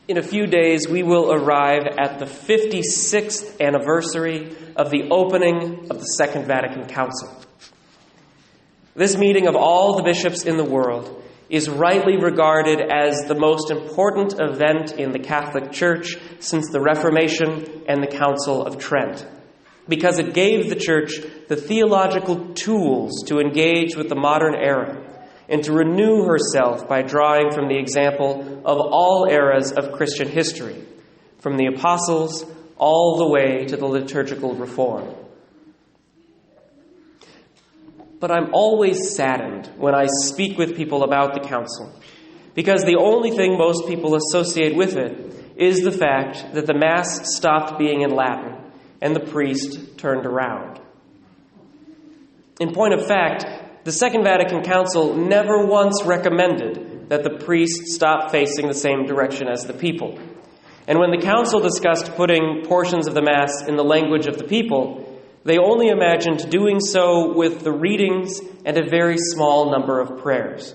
In a few days, we will arrive at the 56th anniversary of the opening of the Second Vatican Council. This meeting of all the bishops in the world is rightly regarded as the most important event in the Catholic Church since the Reformation and the Council of Trent, because it gave the Church the theological tools to engage with the modern era and to renew herself by drawing from the example of all eras of Christian history, from the apostles all the way to the liturgical reform. But I'm always saddened when I speak with people about the council, because the only thing most people associate with it is the fact that the Mass stopped being in Latin and the priest turned around. In point of fact, the Second Vatican Council never once recommended that the priest stop facing the same direction as the people. And when the Council discussed putting portions of the Mass in the language of the people, they only imagined doing so with the readings and a very small number of prayers.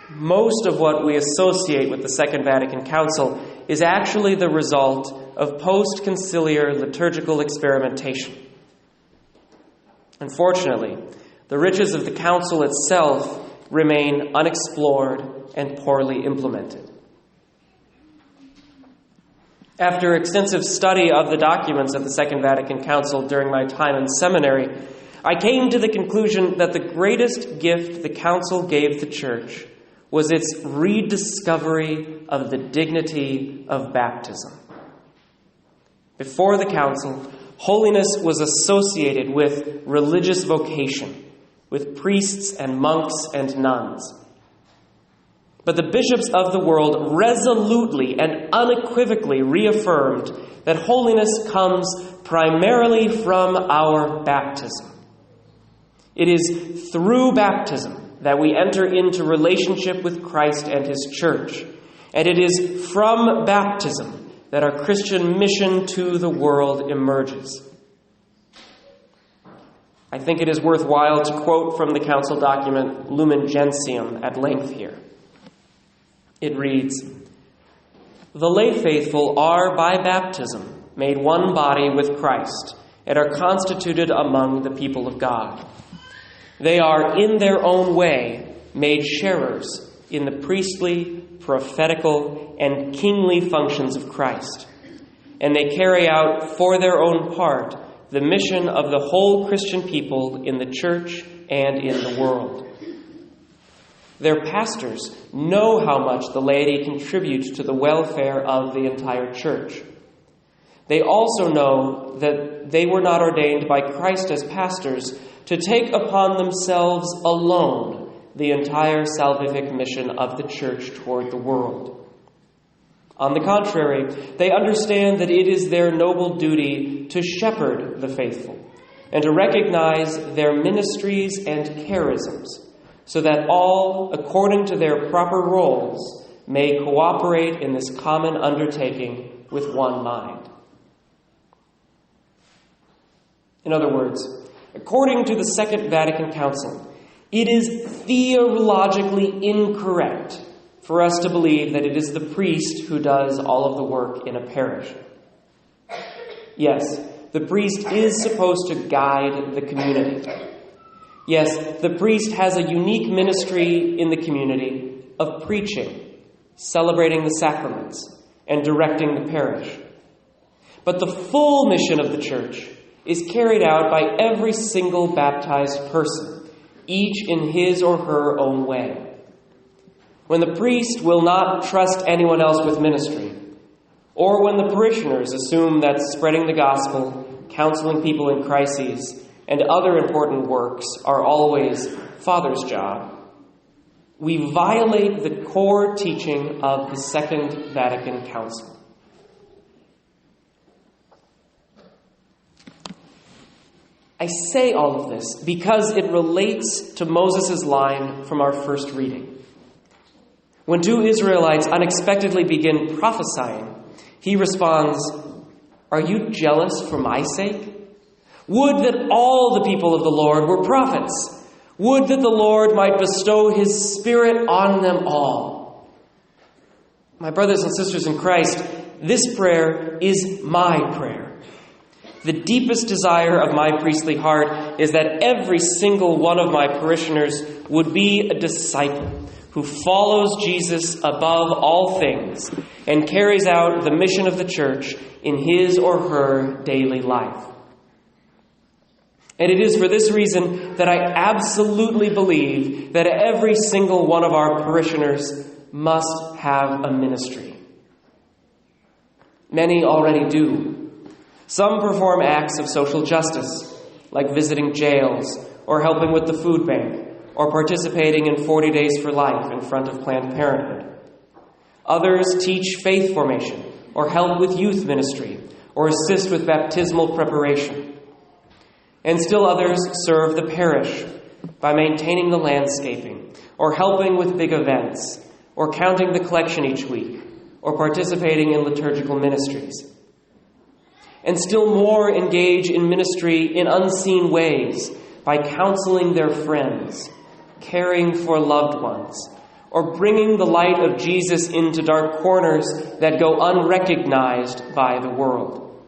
Most of what we associate with the Second Vatican Council is actually the result of post-conciliar liturgical experimentation. Unfortunately, the riches of the Council itself remain unexplored and poorly implemented. After extensive study of the documents of the Second Vatican Council during my time in seminary, I came to the conclusion that the greatest gift the Council gave the Church was its rediscovery of the dignity of baptism. Before the Council, holiness was associated with religious vocation, with priests and monks and nuns. But the bishops of the world resolutely and unequivocally reaffirmed that holiness comes primarily from our baptism. It is through baptism that we enter into relationship with Christ and His Church, and it is from baptism that our Christian mission to the world emerges. I think it is worthwhile to quote from the Council document Lumen Gentium at length here. It reads, "The lay faithful are by baptism made one body with Christ and are constituted among the people of God. They are in their own way made sharers in the priestly, prophetical, and kingly functions of Christ, and they carry out for their own part the mission of the whole Christian people in the Church and in the world. Their pastors know how much the laity contributes to the welfare of the entire Church. They also know that they were not ordained by Christ as pastors to take upon themselves alone the entire salvific mission of the Church toward the world. On the contrary, they understand that it is their noble duty to shepherd the faithful and to recognize their ministries and charisms, so that all, according to their proper roles, may cooperate in this common undertaking with one mind." In other words, according to the Second Vatican Council, it is theologically incorrect for us to believe that it is the priest who does all of the work in a parish. Yes, the priest is supposed to guide the community. Yes, the priest has a unique ministry in the community of preaching, celebrating the sacraments, and directing the parish. But the full mission of the Church is carried out by every single baptized person, each in his or her own way. When the priest will not trust anyone else with ministry, or when the parishioners assume that spreading the gospel, counseling people in crises, and other important works are always Father's job, we violate the core teaching of the Second Vatican Council. I say all of this because it relates to Moses' line from our first reading. When two Israelites unexpectedly begin prophesying, he responds, "Are you jealous for my sake? Would that all the people of the Lord were prophets. Would that the Lord might bestow His Spirit on them all." My brothers and sisters in Christ, this prayer is my prayer. The deepest desire of my priestly heart is that every single one of my parishioners would be a disciple who follows Jesus above all things and carries out the mission of the church in his or her daily life. And it is for this reason that I absolutely believe that every single one of our parishioners must have a ministry. Many already do. Some perform acts of social justice, like visiting jails or helping with the food bank or participating in 40 Days for Life in front of Planned Parenthood. Others teach faith formation or help with youth ministry or assist with baptismal preparation. And still others serve the parish by maintaining the landscaping or helping with big events or counting the collection each week or participating in liturgical ministries. And still more engage in ministry in unseen ways by counseling their friends, caring for loved ones, or bringing the light of Jesus into dark corners that go unrecognized by the world.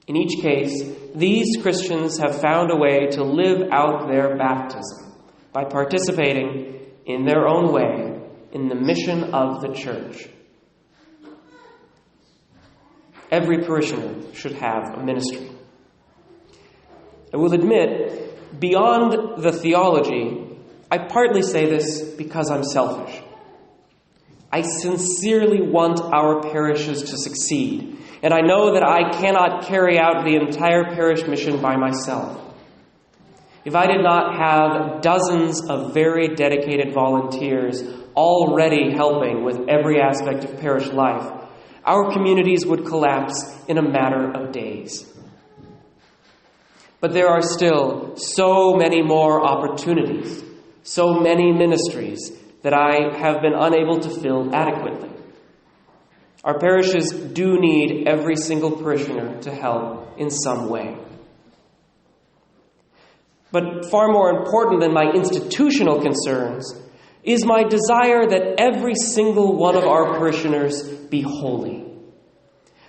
In each case, these Christians have found a way to live out their baptism by participating in their own way in the mission of the church. Every parishioner should have a ministry. I will admit, beyond the theology, I partly say this because I'm selfish. I sincerely want our parishes to succeed, and I know that I cannot carry out the entire parish mission by myself. If I did not have dozens of very dedicated volunteers already helping with every aspect of parish life, our communities would collapse in a matter of days. But there are still so many more opportunities, so many ministries that I have been unable to fill adequately. Our parishes do need every single parishioner to help in some way. But far more important than my institutional concerns is my desire that every single one of our parishioners be holy.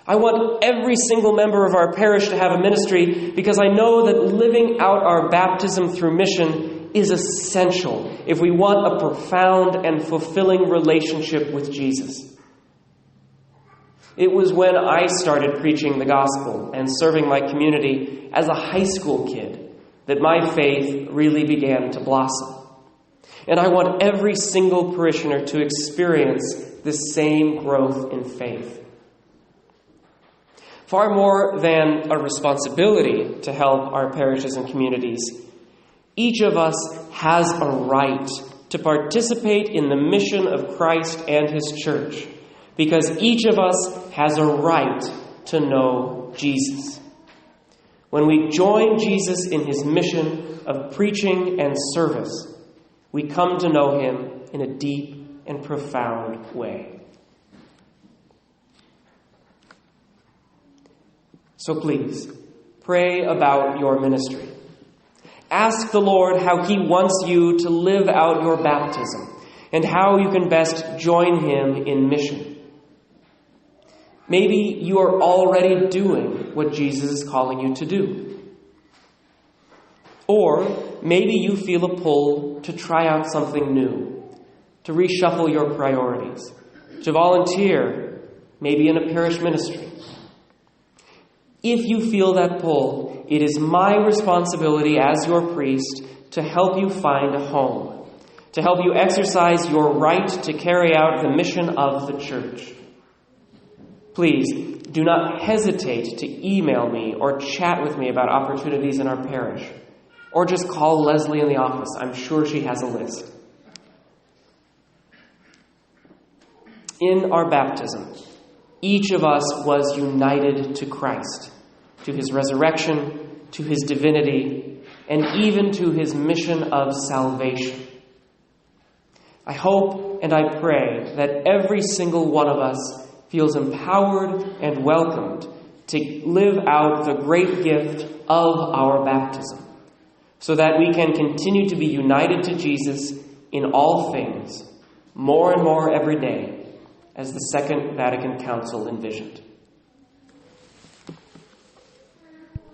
I want every single member of our parish to have a ministry because I know that living out our baptism through mission is essential if we want a profound and fulfilling relationship with Jesus. It was when I started preaching the gospel and serving my community as a high school kid that my faith really began to blossom. And I want every single parishioner to experience the same growth in faith. Far more than a responsibility to help our parishes and communities, each of us has a right to participate in the mission of Christ and his church, because each of us has a right to know Jesus. When we join Jesus in his mission of preaching and service, we come to know him in a deep and profound way. So please, pray about your ministry. Ask the Lord how he wants you to live out your baptism and how you can best join him in mission. Maybe you are already doing what Jesus is calling you to do. Or maybe you feel a pull to try out something new, to reshuffle your priorities, to volunteer, maybe in a parish ministry. If you feel that pull, it is my responsibility as your priest to help you find a home, to help you exercise your right to carry out the mission of the church. Please do not hesitate to email me or chat with me about opportunities in our parish, or just call Leslie in the office. I'm sure she has a list. In our baptism, each of us was united to Christ, to his resurrection, to his divinity, and even to his mission of salvation. I hope and I pray that every single one of us feels empowered and welcomed to live out the great gift of our baptism, so that we can continue to be united to Jesus in all things more and more every day, as the Second Vatican Council envisioned.